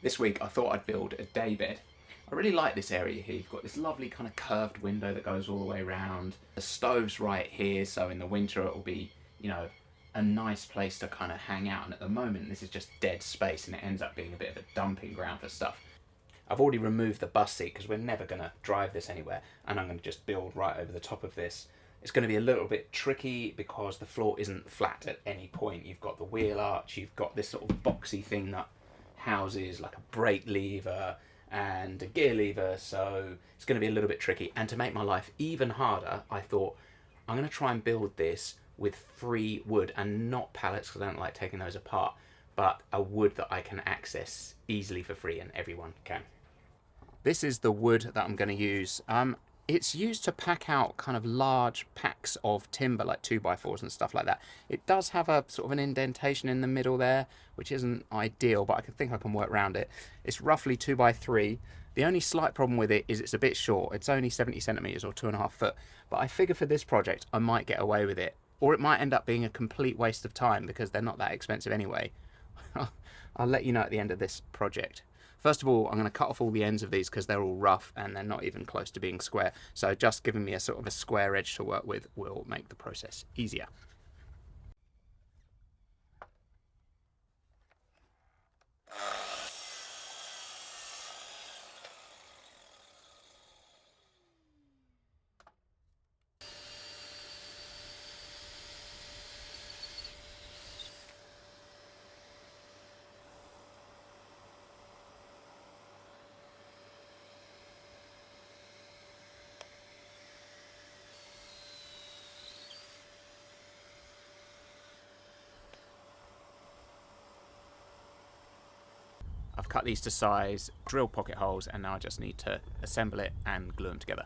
This week I thought I'd build a day bed. I really like this area here. You've got this lovely kind of curved window that goes all the way around. The stove's right here, so in the winter it'll be, you know, a nice place to kind of hang out. And at the moment this is just dead space and it ends up being a bit of a dumping ground for stuff. I've already removed the bus seat because we're never going to drive this anywhere, and I'm going to just build right over the top of this. It's going to be a little bit tricky because the floor isn't flat at any point. You've got the wheel arch, you've got this sort of boxy thing that houses like a brake lever and a gear lever, so it's going to be a little bit tricky. And to make my life even harder, I thought I'm going to try and build this with free wood and not pallets because I don't like taking those apart, but a wood that I can access easily for free and everyone can. This is the wood that I'm going to use. It's used to pack out kind of large packs of timber like 2x4s and stuff like that. It does have a sort of an indentation in the middle there, which isn't ideal, but I think I can work around it. It's roughly 2x3. The only slight problem with it is it's a bit short. It's only 70 centimeters or 2.5 foot, but I figure for this project I might get away with it, or it might end up being a complete waste of time because they're not that expensive anyway. I'll let you know at the end of this project. First of all, I'm going to cut off all the ends of these because they're all rough and they're not even close to being square. So just giving me a sort of a square edge to work with will make the process easier. I've cut these to size, drilled pocket holes, and now I just need to assemble it and glue them together.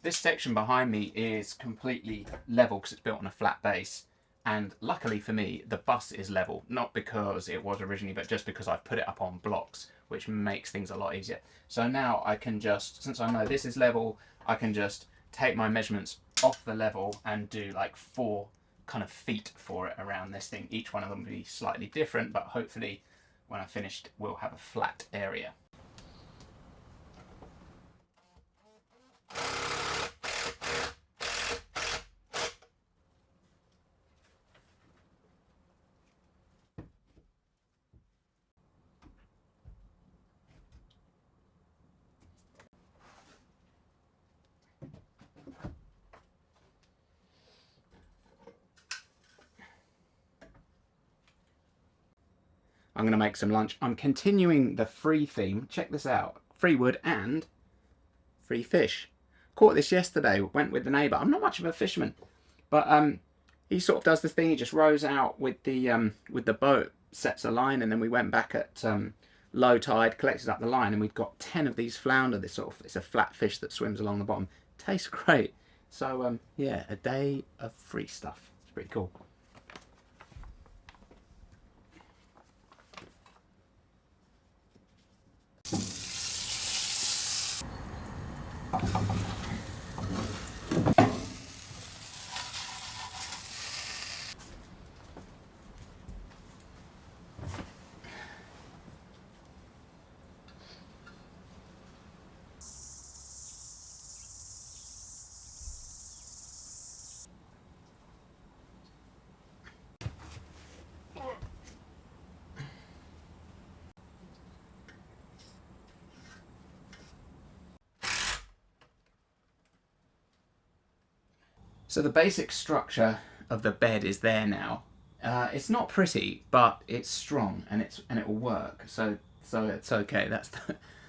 This section behind me is completely level because it's built on a flat base, and luckily for me the bus is level, not because it was originally but just because I've put it up on blocks, which makes things a lot easier. So now I can just, since I know this is level, I can just take my measurements off the level and do like 4 kind of feet for it around this thing. Each one of them will be slightly different, but hopefully when I'm finished we'll have a flat area. I'm going to make some lunch. I'm continuing the free theme. Check this out. Free wood and free fish. Caught this yesterday. Went with the neighbour. I'm not much of a fisherman, but he sort of does this thing. He just rows out with the boat, sets a line, and then we went back at low tide, collected up the line, and we've got 10 of these flounder. This sort of, it's a flat fish that swims along the bottom. Tastes great. So yeah, a day of free stuff. It's pretty cool. So the basic structure of the bed is there now. It's not pretty, but it's strong and it will work. So it's okay.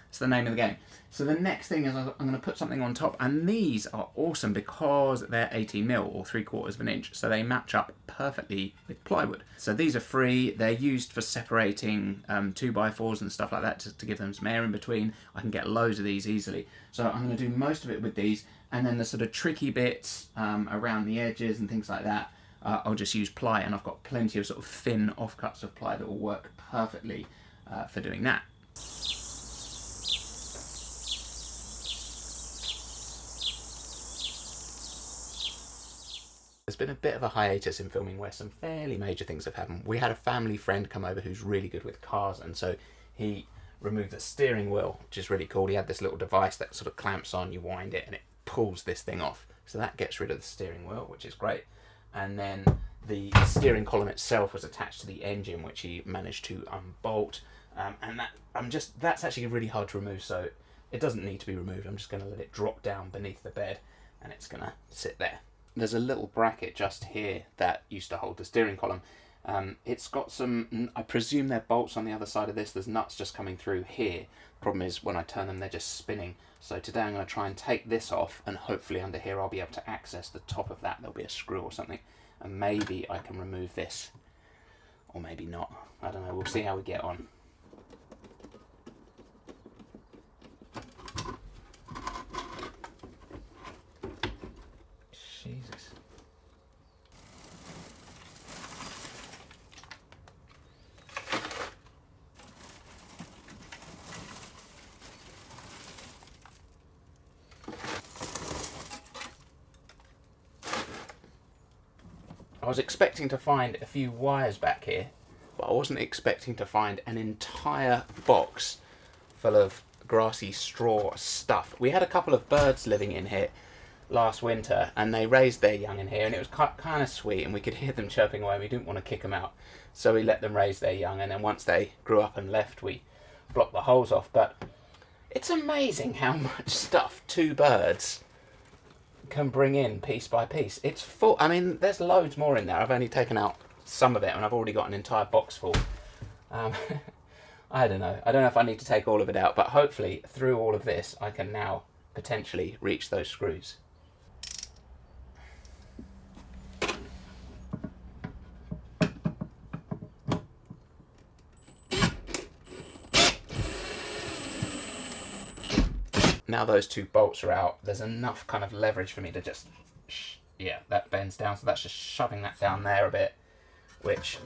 It's the name of the game. So the next thing is I'm going to put something on top, and these are awesome because they're 18mm or 3/4 of an inch, so they match up perfectly with plywood. So these are free. They're used for separating 2x4s and stuff like that to give them some air in between. I can get loads of these easily. So I'm going to do most of it with these, and then the sort of tricky bits around the edges and things like that, I'll just use ply, and I've got plenty of sort of thin offcuts of ply that will work perfectly for doing that. There's been a bit of a hiatus in filming where some fairly major things have happened. We had a family friend come over who's really good with cars, and so he removed the steering wheel, which is really cool. He had this little device that sort of clamps on, you wind it, and it pulls this thing off. So that gets rid of the steering wheel, which is great. And then the steering column itself was attached to the engine, which he managed to unbolt. And that's actually really hard to remove, so it doesn't need to be removed. I'm just going to let it drop down beneath the bed, and it's going to sit there. There's a little bracket just here that used to hold the steering column. It's got some, I presume they're bolts on the other side of this. There's nuts just coming through here. Problem is, when I turn them, they're just spinning. So today I'm going to try and take this off, and hopefully under here I'll be able to access the top of that. There'll be a screw or something, and maybe I can remove this, or maybe not. I don't know. We'll see how we get on. Jesus. I was expecting to find a few wires back here, but I wasn't expecting to find an entire box full of grassy straw stuff. We had a couple of birds living in here last winter, and they raised their young in here, and it was kind of sweet, and we could hear them chirping away, and we didn't want to kick them out, so we let them raise their young, and then once they grew up and left, we blocked the holes off. But it's amazing how much stuff 2 birds can bring in piece by piece. It's full. I mean, there's loads more in there. I've only taken out some of it, and I've already got an entire box full. I don't know if I need to take all of it out, but hopefully through all of this I can now potentially reach those screws. Now those 2 bolts are out, there's enough kind of leverage for me to just, yeah, that bends down, so that's just shoving that down there a bit, which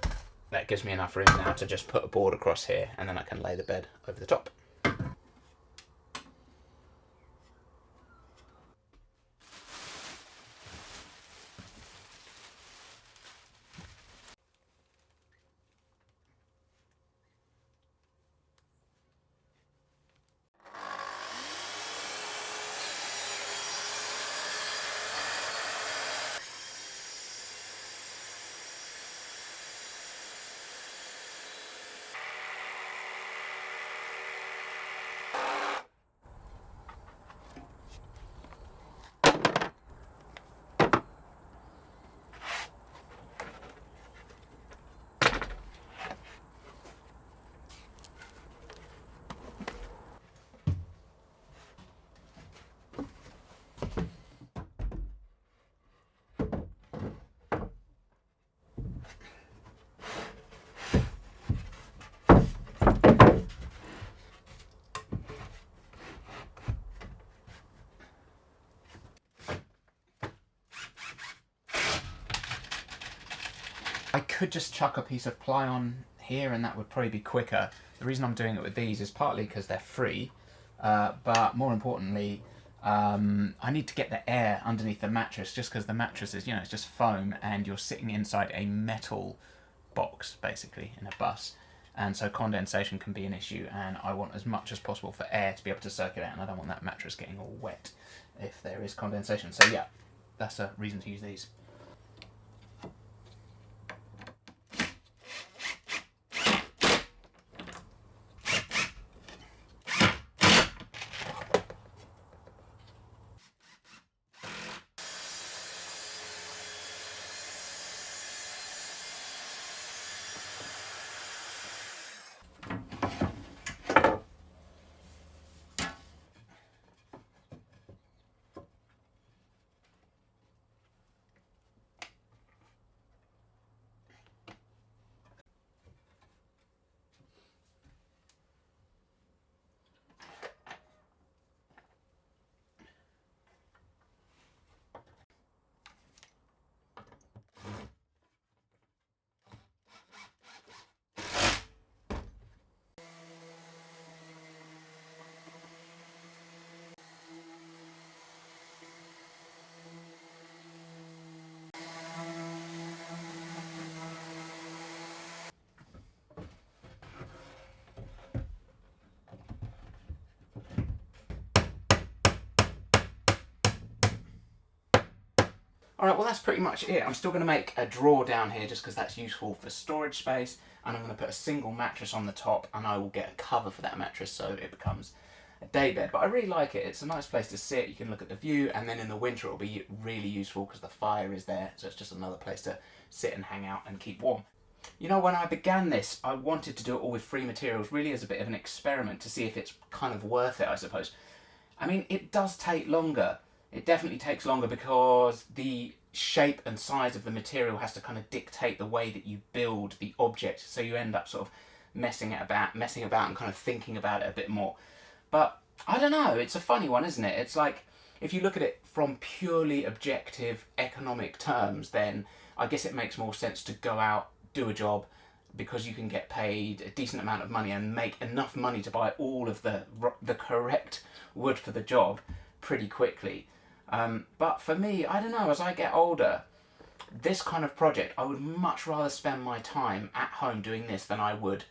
that gives me enough room now to just put a board across here, and then I can lay the bed over the top. I could just chuck a piece of ply on here and that would probably be quicker. The reason I'm doing it with these is partly because they're free, but more importantly, I need to get the air underneath the mattress, just because the mattress is, it's just foam, and you're sitting inside a metal box, basically, in a bus. And so condensation can be an issue, and I want as much as possible for air to be able to circulate, and I don't want that mattress getting all wet if there is condensation. So yeah, that's a reason to use these. Alright, well that's pretty much it. I'm still going to make a drawer down here just because that's useful for storage space, and I'm going to put a single mattress on the top, and I will get a cover for that mattress so it becomes a day bed. But I really like it. It's a nice place to sit. You can look at the view, and then in the winter it'll be really useful because the fire is there, so it's just another place to sit and hang out and keep warm. You know, when I began this, I wanted to do it all with free materials, really as a bit of an experiment to see if it's kind of worth it, I suppose. I mean, it does take longer. It definitely takes longer because the shape and size of the material has to kind of dictate the way that you build the object, so you end up sort of messing about and kind of thinking about it a bit more. But I don't know, it's a funny one, isn't it? It's like, if you look at it from purely objective economic terms, then I guess it makes more sense to go out, do a job, because you can get paid a decent amount of money and make enough money to buy all of the correct wood for the job pretty quickly. But for me, I don't know, as I get older, this kind of project, I would much rather spend my time at home doing this than I would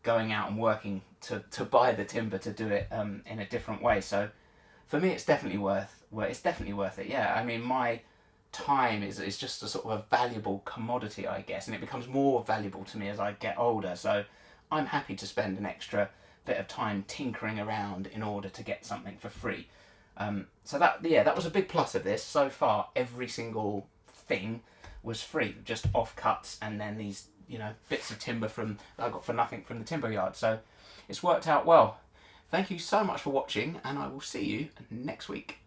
going out and working to buy the timber to do it in a different way. So for me, it's definitely worth it. Yeah, I mean, my time is just a sort of a valuable commodity, I guess, and it becomes more valuable to me as I get older. So I'm happy to spend an extra bit of time tinkering around in order to get something for free. So that was a big plus of this. So far, every single thing was free, just offcuts, and then these, you know, bits of timber that I got for nothing from the timber yard. So it's worked out well. Thank you so much for watching, and I will see you next week.